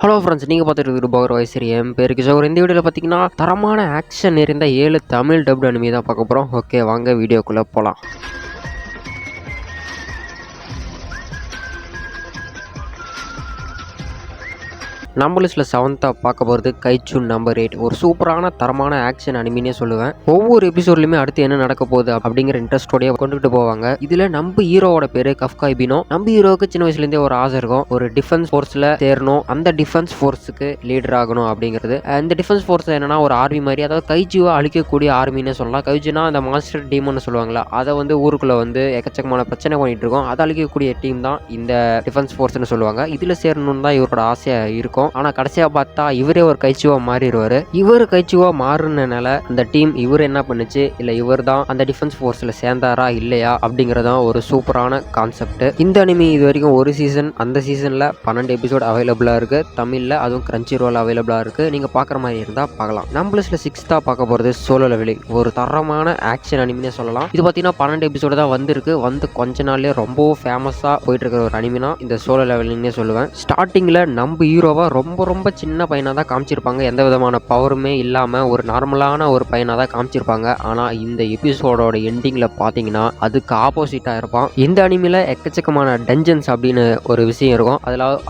Hello friends, நீங்கள் பார்த்துட்டு இருக்கிற பவர் வாய்ஸ் என் பேரு கிஷோர். இந்த வீடியோவில் பார்த்தீங்கன்னா தரமான ஆக்ஷன் நிறைந்த 7 தமிழ் டப்டு அனிமி தான் பார்க்க போகிறோம். ஓகே, வாங்க வீடியோக்குள்ளே போகலாம். நம்ம லிஸ்ட்டில் 7th பார்க்க போகிறது கைச்சூன் நம்பர் 8. ஒரு சூப்பரான தரமான ஆக்ஷன் அனிமினே சொல்லுவேன். ஒவ்வொரு எபிசோட்லையுமே அடுத்து என்ன நடக்க போகுது அப்படிங்கிற இன்ட்ரெஸ்டோடய கொண்டுகிட்டு போவாங்க. இதில் நம்ம ஹீரோவோட பேர் கஃப்கா இபினோ. நம்ம ஹீரோவுக்கு சின்ன வயசுலேருந்தே ஒரு ஆசை இருக்கும், ஒரு டிஃபென்ஸ் ஃபோர்ஸில் சேரணும், அந்த டிஃபென்ஸ் ஃபோர்ஸுக்கு லீடர் ஆகணும் அப்படிங்கிறது. இந்த டிஃபென்ஸ் ஃபோர்ஸ் என்னன்னா ஒரு ஆர்மி மாதிரி, அதாவது கைஜுவை அழிக்கக்கூடிய ஆர்மின்னு சொல்லலாம். கைஜுனா அந்த மாஸ்டர் டீம்னு சொல்லுவாங்களா, அதை ஊருக்குள்ளே எக்கச்சக்கமான பிரச்சனை பண்ணிட்டு இருக்கோம். அதை அழிக்கக்கூடிய டீம் தான் இந்த டிஃபென்ஸ் ஃபோர்ஸ்னு சொல்லுவாங்க. இதில் சேரணும்னு தான் இவரோட ஆசையாக இருக்கும். ஆனா கடைசியா பார்த்தா இவரே ஒரு கைச்சுவா மாறிடுவாரு. இவர் கைச்சுவா மாறுனனால அந்த டீம் இவர் என்ன பண்ணுச்சு, இல்ல இவர் தான் அந்த டிஃபென்ஸ் ஃபோர்ஸ்ல சேர்ந்தாரா இல்லையா அப்படிங்கறதான் ஒரு சூப்பரான கான்செப்ட். இந்த அனிமி இது வரைக்கும் ஒரு சீசன், அந்த சீசன்ல 12 எபிசோட் அவைலபிளா இருக்கு தமிழ்ல, அதுவும் கிரன்ச்சி ரோல் அவைலபிளா இருக்கு. நீங்க பாக்குற மாதிரி இருந்தா பார்க்கலாம். நம்ம லிஸ்ட்ல 6th பார்க்க போறது சோலோ லெவலிங். ஒரு தரமான ஆக்ஷன் அனிமினே சொல்லலாம். இது பாத்தீங்கன்னா 12 எபிசோடு தான் வந்திருக்கு. கொஞ்ச நாள்லயே ரொம்ப ஃபேமஸா போயிட்டு இருக்கிற ஒரு அனிமினா இந்த சோலோ லெவலிங்னே சொல்லுவேன். ஸ்டார்டிங்ல நம்ம ஹீரோவா ரொம்ப சின்ன பையனா தான் காமிச்சிருப்பாங்க. எந்த விதமான பவருமே இல்லாம ஒரு நார்மலான ஒரு பையனா தான் காமிச்சிருப்பாங்க. ஆனா இந்த எபிசோடோட எண்டிங்ல பாத்தீங்கன்னா அதுக்கு ஆப்போசிட்டா இருப்பான். இந்த அனிமில எக்கச்சக்கமான டஞ்சன்ஸ் அப்படின்னு ஒரு விஷயம் இருக்கும்.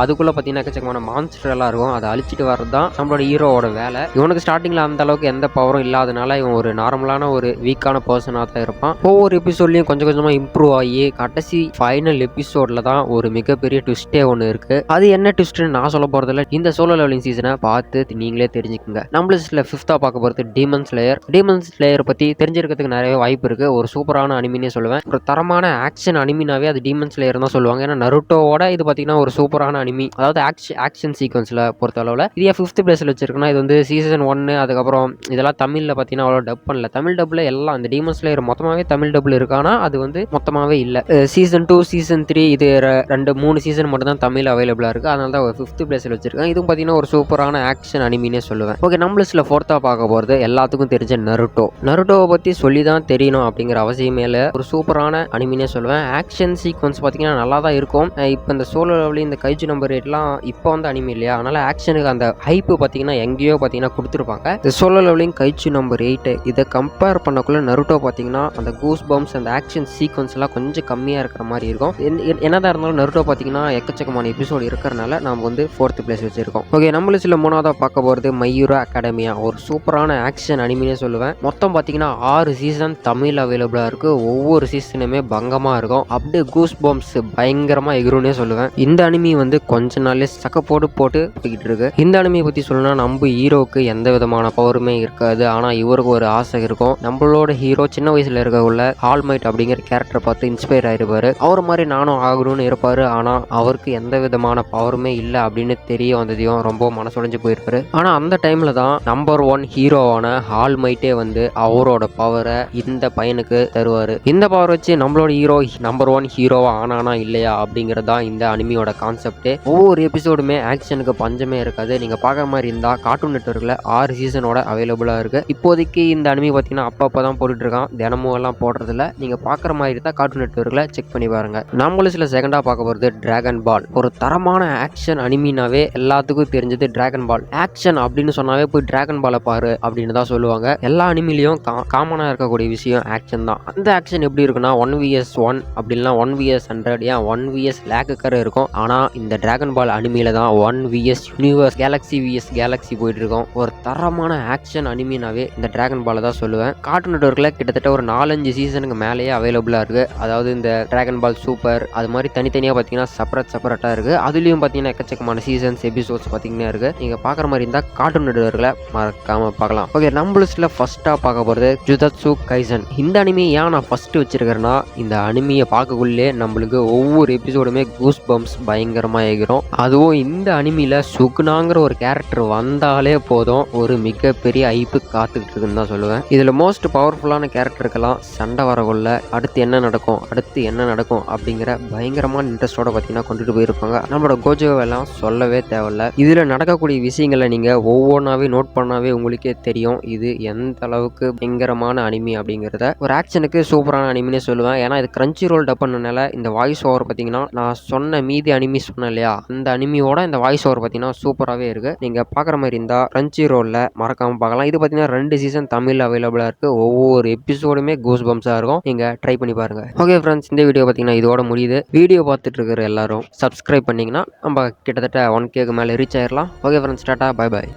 அதுக்குள்ள பாத்தீங்கன்னா எக்கச்சக்கமான மான்ஸ்டர் எல்லாம் இருக்கும். அதை அழிச்சிட்டு வர்றதுதான் நம்மளோட ஹீரோவோட வேலை. இவனுக்கு ஸ்டார்டிங்ல அந்த அளவுக்கு எந்த பவரும் இல்லாதனால இவன் ஒரு நார்மலான ஒரு வீக்கான பர்சனா தான் இருப்பான். ஒவ்வொரு எபிசோட்லயும் கொஞ்சம் கொஞ்சமா இம்ப்ரூவ் ஆகி கடைசி ஃபைனல் எபிசோட்ல தான் ஒரு மிகப்பெரிய ட்விஸ்டே ஒன்று இருக்கு. அது என்ன ட்விஸ்ட்னு நான் சொல்ல போறதில்ல, இந்த சோலோ லெவலிங் சீசனை பார்த்து நீங்களே தெரிஞ்சுக்கோங்க. நம்ம லிஸ்ட்ல 5th பார்க்க போறது டீமன் ஸ்லேயர். டீமன் ஸ்லேயர் பத்தி தெரிஞ்சிருக்கிறதுக்கு நிறைய வாய்ப்பு இருக்கு. ஒரு சூப்பரான அனிமினே சொல்லுவேன். ஒரு தரமான ஆக்ஷன் அனிமினாவே அது டீமன் ஸ்லேயர் தான் சொல்லுவாங்க. ஏன்னா நருட்டோவோட இது பாத்தீங்கன்னா ஒரு சூப்பரான அனிமி, அதாவது ஆக்ஷன் சீக்வன்ஸ்ல பொறுத்த அளவுல இது 5th பிளேஸ்ல வச்சிருக்குன்னா, இது சீசன் 1. அதுக்கப்புறம் இதெல்லாம் தமிழ்ல பாத்தீங்கன்னா அவ்வளோ டப் பண்ணல. தமிழ் டப்ல எல்லாம் இந்த டீமன் ஸ்லேயர் மொத்தமாவே தமிழ் டப்ல இருக்கானா, அது மொத்தமாவே இல்ல. சீசன் 2 சீசன் 3 இது 2-3 சீசன் மட்டும் தான் தமிழ் அவைலபிளா இருக்கு. அதனால தான் 5th பிளேஸ்ல வச்சிருக்கேன். இதுவும் பாத்தீங்கன்னா ஒரு சூப்பரான ஆக்ஷன் அனிமினே சொல்லுவேன். ஓகே, நம்ம லிஸ்ட்ல 4th பார்க்க போறது எல்லாத்துக்கும் தெரிஞ்ச நருட்டோ. நருட்டோவை பத்தி சொல்லி தான் தெரியணும் அப்படிங்கிற அவசியமே இல்ல. ஒரு சூப்பரான அனிமினே சொல்லுவேன். ஆக்ஷன் சீக்வன்ஸ் பாத்தீங்கன்னா நல்லா தான் இருக்கும். இப்போ இந்த சோலோ லெவலிங், இந்த கைஜு நம்பர் 8லாம் இப்போ அனிமி இல்லையா, அதனால ஆக்ஷனுக்கு அந்த ஹைப் பாத்தீங்கன்னா எங்கேயோ பாத்தீங்கன்னா கொடுத்துருப்பாங்க. இந்த சோலோ லெவலிங் கைஜு நம்பர் 8 இதை கம்பேர் பண்ணக்குள்ள நருட்டோ பாத்தீங்கன்னா அந்த கூஸ் பம்ப்ஸ், அந்த ஆக்ஷன் சீக்வன்ஸ் எல்லாம் கொஞ்சம் கம்மியா இருக்கிற மாதிரி இருக்கும். என்னதான் இருந்தாலும் நருட்டோ பாத்தீங்கன்னா எக்கச்சக்கமான எபிசோடு இருக்கிறனால நாம 4th பிளேஸ் வச்சிருக்கோம். ஓகே, நம்ம லிஸ்ட்ல 3th பார்க்க போறது மை ஹீரோ அகாடமியா. ஒரு சூப்பரான ஆக்ஷன் அனிமினே சொல்லுவேன். மொத்தம் பாத்தீங்கன்னா 6 சீசன் தமிழ் அவைலபிளா இருக்கு. ஒவ்வொரு சீசனுமே பங்கமா இருக்கும். அப்படியே கூஸ் பம்ப்ஸ் பயங்கரமா எகிரும்னே சொல்லுவேன். இந்த அனிமி கொஞ்ச நாள்லயே சக்கப்போடு போட்டு போய்கிட்டு இருக்கு. இந்த அனிமியை பத்தி சொல்லணும்னா, நம்ம ஹீரோக்கு எந்த விதமான பவருமே இருக்காது. ஆனா இவருக்கு ஒரு ஆசை இருக்கும். நம்மளோட ஹீரோ சின்ன வயசுல இருக்கக்குள்ள ஆல்மைட் அப்படிங்கிற கேரக்டரை பார்த்து இன்ஸ்பயர் ஆயிருப்பாரு. அவர் மாதிரி நானும் ஆகணும்னு இருப்பாரு. ஆனா அவருக்கு எந்த விதமான பவருமே இல்லை அப்படின்னு தெரிய வந்ததையும் ரொம்ப மனசுடைஞ்சு போயிருப்பாரு. ஆனா அந்த டைம்ல தான் நம்பர் 1 ஹீரோவான ஆல்மைட்டே அவரோட பவரை இந்த பையனுக்கு தருவாரு. இந்த பவர் வச்சு நம்மளோட ஹீரோ நம்பர் 1 ஹீரோவா ஆனானா இல்லையா அப்படிங்கறதா இந்த அனிமியோட கான்செப்ட். ஒவ்வொரு எபிசோடுமே ஆக்ஷனுக்கு பஞ்சமே இருக்காது. நீங்க பார்க்குற மாதிரி இருந்தா கார்ட்டூன் நெட்வொர்க்ல 6 சீசனோட அவைலபிளா இருக்கு. இப்போதைக்கு இந்த அனிமி பாத்தீங்கன்னா அப்பதான் போட்டுட்டு இருக்கான், தினமும் எல்லாம் போடுறதில்ல. நீங்க பார்க்குற மாதிரி இருந்தா கார்ட்டூன் நெட்வொர்க்ல செக் பண்ணி பாருங்க. நம்ம லிஸ்ட்ல 2th பார்க்க போறது டிராகன் பால். ஒரு தரமான ஆக்ஷன் அனிமினாவே எல்லாத்துக்கும் தெரிஞ்சது டிராகன் பால். ஆக்ஷன் அப்படின்னு சொன்னாவே போய் டிராகன் பாலை பாரு அப்படின்னு தான் சொல்லுவாங்க. எல்லா அனிமிலையும் காமனா இருக்கக்கூடிய விஷயம் ஆக்ஷன் தான். அந்த ஆக்ஷன் எப்படி இருக்குன்னா 1vs1 அப்படின்னா 1vs100, ஏன் 1vs லேக்கர் இருக்கும். ஆனா இந்த டிராகன் பால் அனிமியில தான் 1vs universe, Galaxy vs Galaxy போயிட்டு இருக்கும். ஒரு தரமான ஆக்ஷன் அனிமினாவே இந்த டிராகன் பாலை தான் சொல்லுவேன். கார்ட்டூன் நெட்வொர்க்ல கிட்டத்தட்ட ஒரு 4-5 சீசனுக்கு மேலேயே அவைலபிளா இருக்கு. அதாவது இந்த டிராகன் பால் சூப்பர், அது மாதிரி தனித்தனியா பாத்தீங்கன்னா செப்பரேட்டா இருக்கு. அதுலயும் பாத்தீங்கன்னா எக்கச்சக்கமான சீசன்ஸ் எபிசோட்ஸ் பாத்தீங்கன்னா இருக்கு. நீங்க பாக்குற மாதிரி இருந்தா கார்ட்டூன் நெட்வொர்க்ல மறக்காம பார்க்கலாம். ஓகே, நம்ம லிஸ்ட்ல 1st பார்க்க போறது ஜுஜுட்சு கைசன். இந்த அனிமி ஏன் நான் ஃபர்ஸ்ட் வச்சிருக்கிறேன்னா, இந்த அனிமியை பார்க்கக்குள்ளே நம்மளுக்கு ஒவ்வொரு எபிசோடுமே கூஸ் பம்ப்ஸ் பயங்கரமா ஏகிரும். அதுவும் இந்த அனிமியில சுகுனாங்கிற ஒரு கேரக்டர் வந்தாலே போதும், ஒரு மிகப்பெரிய ஐப்பு காத்துக்கிட்டு இருக்குன்னு தான் சொல்லுவேன். இதுல மோஸ்ட் பவர்ஃபுல்லான கேரக்டருக்கெல்லாம் சண்டை வரக்குள்ள அடுத்து என்ன நடக்கும் அப்படிங்கிற பயங்கரமான இன்ட்ரெஸ்டோட பார்த்தீங்கன்னா கொண்டுட்டு போயிருப்பாங்க. நம்மளோட கோஜோவெல்லாம் சொல்லவே தேவை. தேவையில்ல. இதில் நடக்கக்கூடிய விஷயங்களை நீங்கள் ஒவ்வொன்றாவே நோட் பண்ணாவே உங்களுக்கே தெரியும் இது எந்த அளவுக்கு பயங்கரமான அனிமி அப்படிங்கிறத. ஒரு ஆக்ஷனுக்கு சூப்பரான அனிமினே சொல்லுவேன். ஏன்னா இது கிரன்ச்சி ரோல் டப் பண்ணனால இந்த வாய்ஸ் ஓவர் பார்த்தீங்கன்னா நான் சொன்ன மீதி அனிமி சொன்னேன் இல்லையா, அந்த அனிமியோட இந்த வாய்ஸ் ஓவர் பார்த்தீங்கன்னா சூப்பராகவே இருக்குது. நீங்கள் பார்க்குற மாதிரி இருந்தால் கிரன்ச்சி ரோலில் மறக்காமல் பார்க்கலாம். இது பார்த்தீங்கன்னா 2 சீசன் தமிழ் அவைலபிளாக இருக்குது. ஒவ்வொரு எபிசோடுமே கூஸ் பம்ப்ஸாக இருக்கும். நீங்கள் ட்ரை பண்ணி பாருங்கள். ஓகே ஃப்ரெண்ட்ஸ், இந்த வீடியோ பார்த்தீங்கன்னா இதோட முடியுது. வீடியோ பார்த்துட்டு இருக்கிற எல்லாரும் சப்ஸ்கிரைப் பண்ணிங்கன்னா நம்ம கிட்டத்தட்ட 1Kக்கு மேலே ரீச் ஆயிடலாம். Okay friends, tata, bye bye.